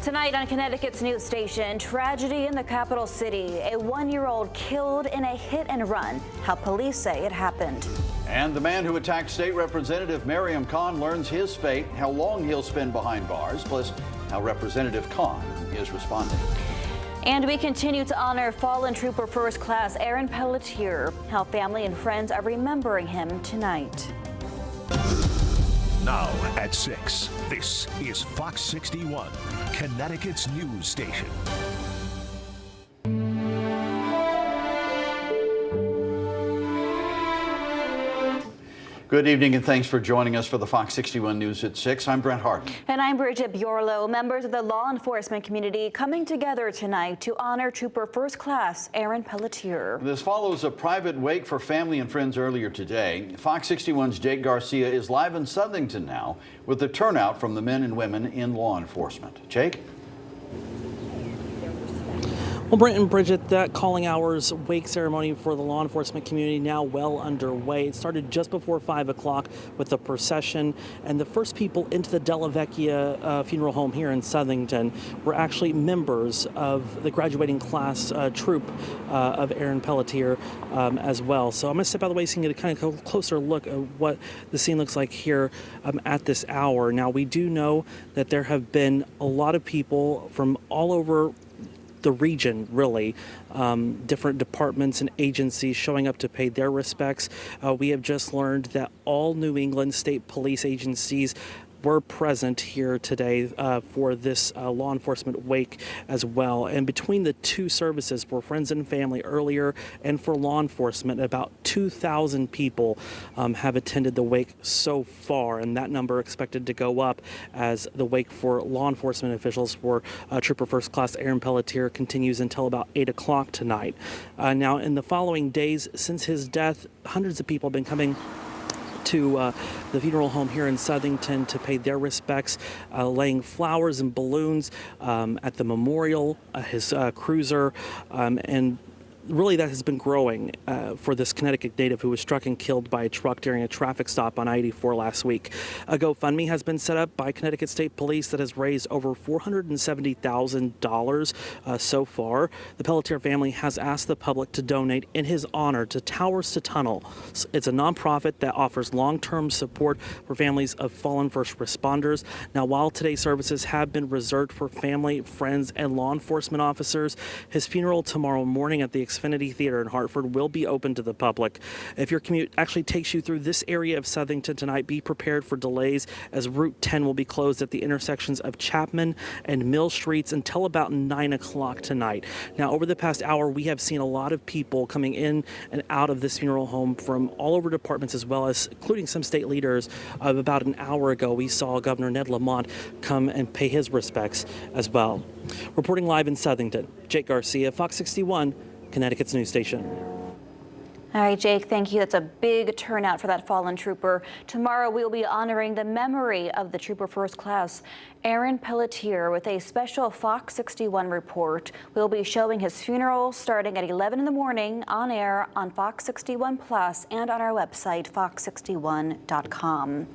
Tonight on Connecticut's news station, tragedy in the capital city. A one-year-old killed in a hit and run. How police say it happened. And the man who attacked State Representative Mariam Khan learns his fate, how long he'll spend behind bars, plus how Representative Khan is responding. And we continue to honor fallen trooper First Class Aaron Pelletier. How family and friends are remembering him tonight. Now at 6, this is Fox 61, Connecticut's news station. Good evening and thanks for joining us for the Fox 61 News at 6. I'm Brent Hart. And I'm Bridget Bjorlo. Members of the law enforcement community coming together tonight to honor Trooper First Class Aaron Pelletier. This follows a private wake for family and friends earlier today. Fox 61's Jake Garcia is live in Southington now with the turnout from the men and women in law enforcement. Jake? Well, Brent and Bridget, that calling hours wake ceremony for the law enforcement community now well underway. It started just before 5 o'clock with the procession, and the first people into the Della Vecchia funeral home here in Southington were actually members of the graduating class troop of Aaron Pelletier as well. So I'm going to step out of the way so you can get a kind of closer look at what the scene looks like here at this hour. Now, we do know that there have been a lot of people from all over the region, really, different departments and agencies showing up to pay their respects. We have just learned that all New England state police agencies were present here today for this law enforcement wake as well. And between the two services, for friends and family earlier and for law enforcement, about 2,000 people have attended the wake so far, and that number expected to go up as the wake for law enforcement officials for Trooper First Class Aaron Pelletier continues until about 8 o'clock tonight. Now, in the following days since his death, hundreds of people have been coming to the funeral home here in Southington to pay their respects, laying flowers and balloons at the memorial, his cruiser, and really that has been growing for this Connecticut native who was struck and killed by a truck during a traffic stop on I-84 last week. A GoFundMe has been set up by Connecticut State Police that has raised over $470,000 so far. The Pelletier family has asked the public to donate in his honor to Towers to Tunnel. It's a nonprofit that offers long-term support for families of fallen first responders. Now, while today's services have been reserved for family, friends, and law enforcement officers, his funeral tomorrow morning at the Xfinity Theater in Hartford will be open to the public. If your commute actually takes you through this area of Southington tonight, be prepared for delays as Route 10 will be closed at the intersections of Chapman and Mill Streets until about 9 o'clock tonight. Now, over the past hour, we have seen a lot of people coming in and out of this funeral home from all over departments, as well as including some state leaders. About an hour ago, we saw Governor Ned Lamont come and pay his respects as well. Reporting live in Southington, Jake Garcia, Fox 61, Connecticut's news station. All right, Jake, thank you. That's a big turnout for that fallen trooper. Tomorrow, we'll be honoring the memory of the Trooper First Class, Aaron Pelletier, with a special Fox 61 report. We'll be showing his funeral starting at 11 in the morning on air on Fox 61 Plus and on our website, fox61.com.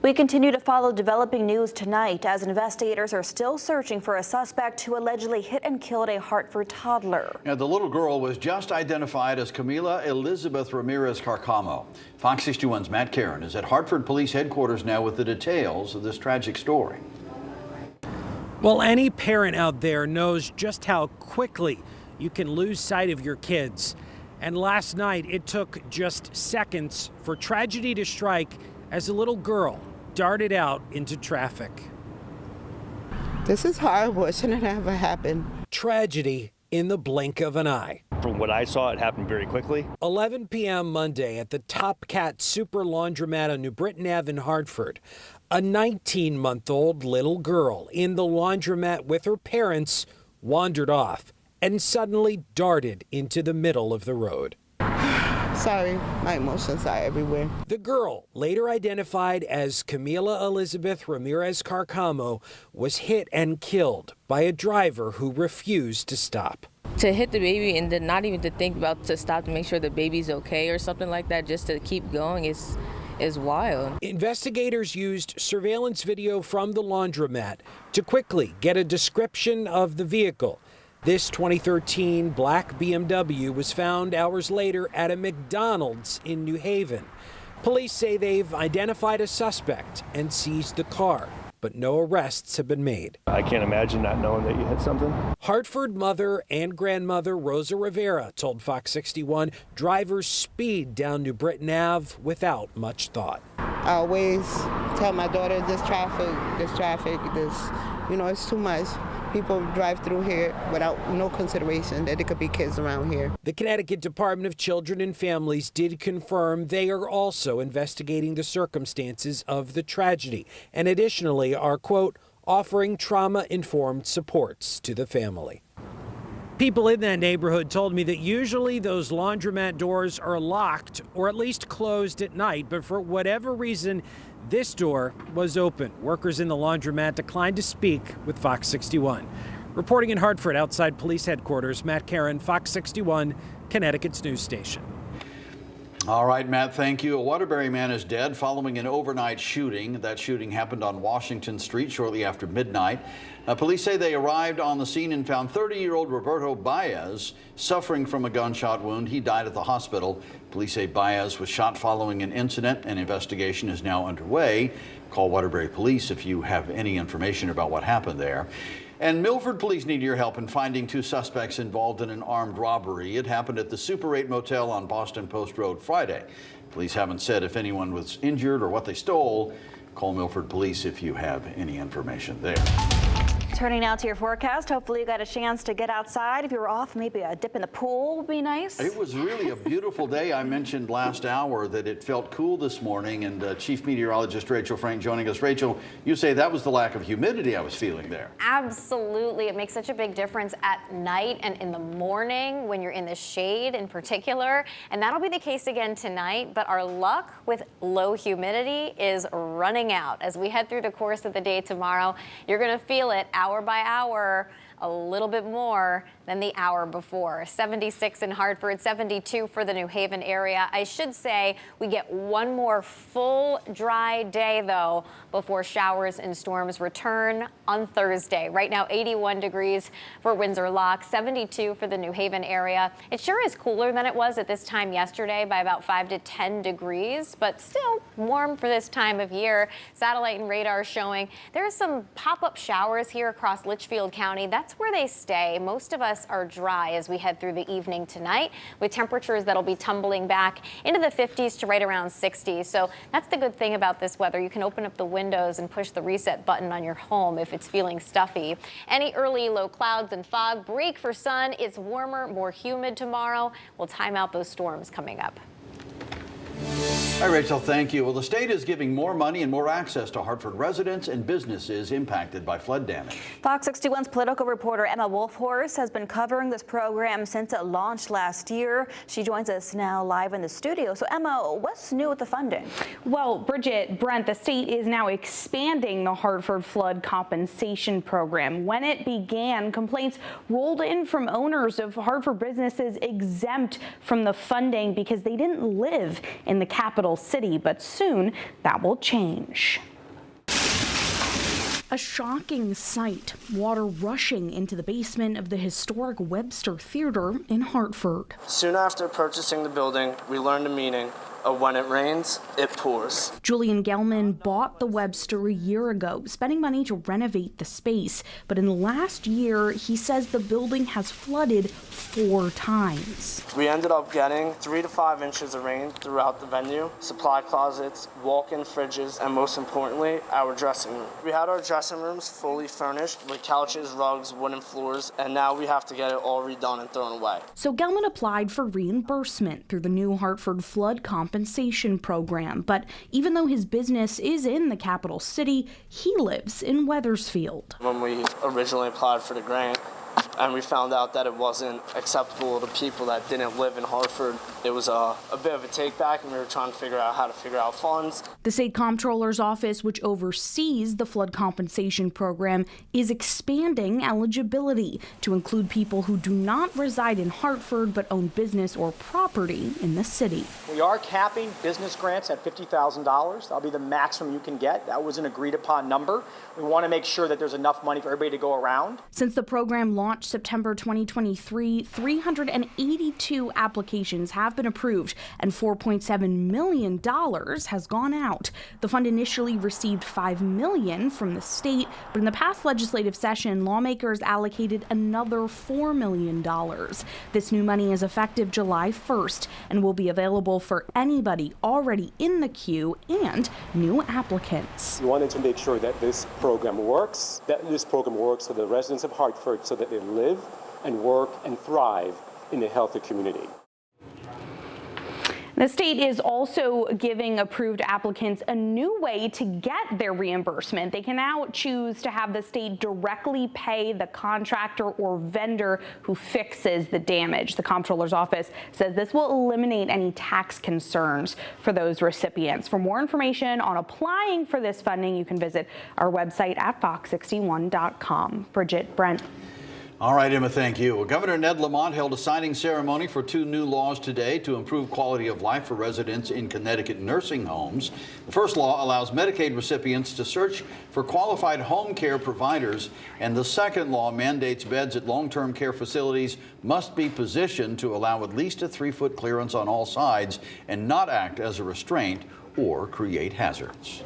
We continue to follow developing news tonight as investigators are still searching for a suspect who allegedly hit and killed a Hartford toddler. Now, the little girl was just identified as Camila Elizabeth Ramirez Carcamo. Fox 61's Matt Caron is at Hartford Police Headquarters now with the details of this tragic story. Well, any parent out there knows just how quickly you can lose sight of your kids. And last night, it took just seconds for tragedy to strike as a little girl darted out into traffic. This is horrible. It shouldn't have ever happened. Tragedy in the blink of an eye. From what I saw, it happened very quickly. 11 p.m. Monday at the Top Cat Super Laundromat on New Britain Ave in Hartford. A 19-month-old little girl in the laundromat with her parents wandered off and suddenly darted into the middle of the road. Sorry, my emotions are everywhere. The girl, later identified as Camila Elizabeth Ramirez Carcamo, was hit and killed by a driver who refused to stop. To hit the baby and then not even to think about to stop to make sure the baby's okay or something like that, just to keep going, is wild. Investigators used surveillance video from the laundromat to quickly get a description of the vehicle. This 2013 black BMW was found hours later at a McDonald's in New Haven. Police say they've identified a suspect and seized the car, but no arrests have been made. I can't imagine not knowing that you hit something. Hartford mother and grandmother Rosa Rivera told Fox 61 drivers speed down New Britain Ave without much thought. I always tell my daughter, this traffic, it's too much. People drive through here without no consideration that there could be kids around here. The Connecticut Department of Children and Families did confirm they are also investigating the circumstances of the tragedy and additionally are, quote, offering trauma-informed supports to the family. People in that neighborhood told me that usually those laundromat doors are locked or at least closed at night, but for whatever reason, this door was open. Workers in the laundromat declined to speak with Fox 61. Reporting in Hartford outside police headquarters, Matt Caron, Fox 61, Connecticut's news station. All right, Matt, thank you. A Waterbury man is dead following an overnight shooting. That shooting happened on Washington Street shortly after midnight. Police say they arrived on the scene and found 30-year-old Roberto Baez suffering from a gunshot wound. He died at the hospital. Police say Baez was shot following an incident. An investigation is now underway. Call Waterbury Police if you have any information about what happened there. And Milford police need your help in finding 2 suspects involved in an armed robbery. It happened at the Super 8 Motel on Boston Post Road Friday. Police haven't said if anyone was injured or what they stole. Call Milford Police if you have any information there. Turning now to your forecast. Hopefully you got a chance to get outside. If you were off, maybe a dip in the pool would be nice. It was really a beautiful day. I mentioned last hour that it felt cool this morning, and Chief Meteorologist Rachel Frank joining us. Rachel, you say that was the lack of humidity I was feeling there. Absolutely. It makes such a big difference at night and in the morning when you're in the shade in particular. And that'll be the case again tonight. But our luck with low humidity is running out. As we head through the course of the day tomorrow, you're going to feel it hour by hour, a little bit more than the hour before. 76 in Hartford, 72 for the New Haven area. I should say we get one more full dry day, though, before showers and storms return on Thursday. Right now, 81 degrees for Windsor Lock, 72 for the New Haven area. It sure is cooler than it was at this time yesterday by about 5 to 10 degrees, but still warm for this time of year. Satellite and radar showing there are some pop-up showers here across Litchfield County. That's where they stay. Most of us are dry as we head through the evening tonight, with temperatures that'll be tumbling back into the 50s to right around 60. So that's the good thing about this weather. You can open up the windows and push the reset button on your home if it's feeling stuffy. Any early low clouds and fog, break for sun. It's warmer, more humid tomorrow. We'll time out those storms coming up. Hi, Rachel. Thank you. Well, the state is giving more money and more access to Hartford residents and businesses impacted by flood damage. Fox 61's political reporter Emma Wolfhorst has been covering this program since it launched last year. She joins us now live in the studio. So, Emma, what's new with the funding? Well, Bridget, Brent, the state is now expanding the Hartford Flood Compensation Program. When it began, complaints rolled in from owners of Hartford businesses exempt from the funding because they didn't live in the capital city, but soon that will change. A shocking sight, water rushing into the basement of the historic Webster Theater in Hartford. Soon after purchasing the building, we learned the meaning of when it rains, it pours. Julian Gelman bought the Webster a year ago, spending money to renovate the space. But in the last year, he says the building has flooded 4 times. We ended up getting 3 to 5 inches of rain throughout the venue, supply closets, walk-in fridges, and most importantly, our dressing room. We had our dressing rooms fully furnished with couches, rugs, wooden floors, and now we have to get it all redone and thrown away. So Gelman applied for reimbursement through the new Hartford Flood Compensation Program. But even though his business is in the capital city, he lives in Wethersfield. When we originally applied for the grant, and we found out that it wasn't acceptable to people that didn't live in Hartford. It was a bit of a take back, and we were trying to figure out how to figure out funds. The state comptroller's office, which oversees the flood compensation program, is expanding eligibility to include people who do not reside in Hartford but own business or property in the city. We are capping business grants at $50,000. That'll be the maximum you can get. That was an agreed upon number. We want to make sure that there's enough money for everybody to go around. Since the program launched September 2023, 382 applications have been approved and $4.7 million has gone out. The fund initially received $5 million from the state, but in the past legislative session, lawmakers allocated another $4 million. This new money is effective July 1st and will be available for anybody already in the queue and new applicants. We wanted to make sure that this program works for the residents of Hartford so that they live and work and thrive in a healthy community. The state is also giving approved applicants a new way to get their reimbursement. They can now choose to have the state directly pay the contractor or vendor who fixes the damage. The comptroller's office says this will eliminate any tax concerns for those recipients. For more information on applying for this funding, you can visit our website at fox61.com. Bridget, Brent. All right, Emma, thank you. Well, Governor Ned Lamont held a signing ceremony for 2 new laws today to improve quality of life for residents in Connecticut nursing homes. The first law allows Medicaid recipients to search for qualified home care providers, and the second law mandates beds at long-term care facilities must be positioned to allow at least a 3-foot clearance on all sides and not act as a restraint or create hazards.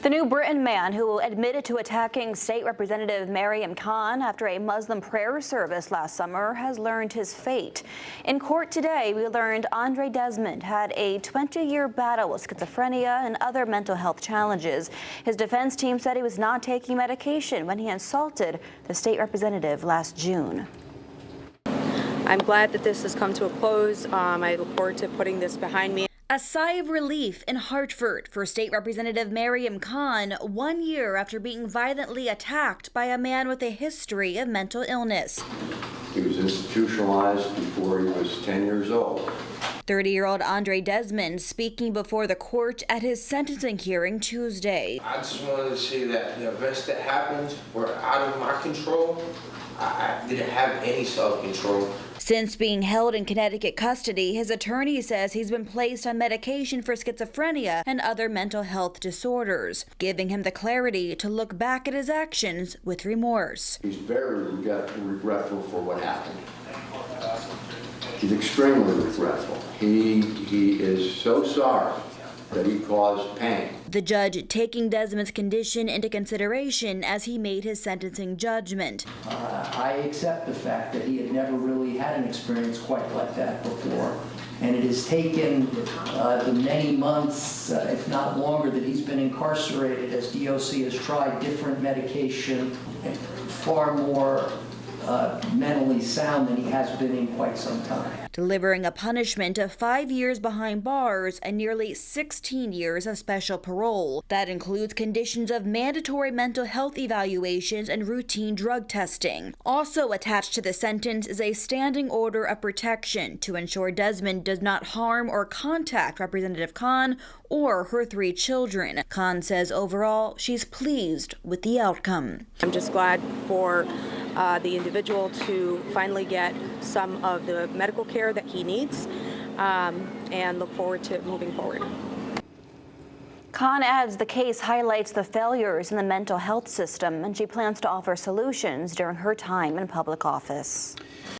The New Britain man who admitted to attacking State Representative Mariam Khan after a Muslim prayer service last summer has learned his fate. In court today, we learned Andre Desmond had a 20-year battle with schizophrenia and other mental health challenges. His defense team said he was not taking medication when he assaulted the state representative last June. I'm glad that this has come to a close. I look forward to putting this behind me. A sigh of relief in Hartford for State Representative Mariam Khan 1 year after being violently attacked by a man with a history of mental illness. He was institutionalized before he was 10 years old. 30-year-old Andre Desmond speaking before the court at his sentencing hearing Tuesday. I just wanted to say that the events that happened were out of my control. I didn't have any self-control. Since being held in Connecticut custody, his attorney says he's been placed on medication for schizophrenia and other mental health disorders, giving him the clarity to look back at his actions with remorse. He's very regretful for what happened. He's extremely regretful. He is so sorry that he caused pain. The judge taking Desmond's condition into consideration as he made his sentencing judgment. I accept the fact that he had never really had an experience quite like that before. And it has taken the many months, if not longer, that he's been incarcerated as DOC has tried different medication, far more mentally sound than he has been in quite some time. Delivering a punishment of 5 years behind bars and nearly 16 years of special parole. That includes conditions of mandatory mental health evaluations and routine drug testing. Also attached to the sentence is a standing order of protection to ensure Desmond does not harm or contact Representative Khan or her 3 children. Khan says overall she's pleased with the outcome. I'm just glad for the individual to finally get some of the medical care that he needs, and look forward to moving forward. Khan adds the case highlights the failures in the mental health system, and she plans to offer solutions during her time in public office.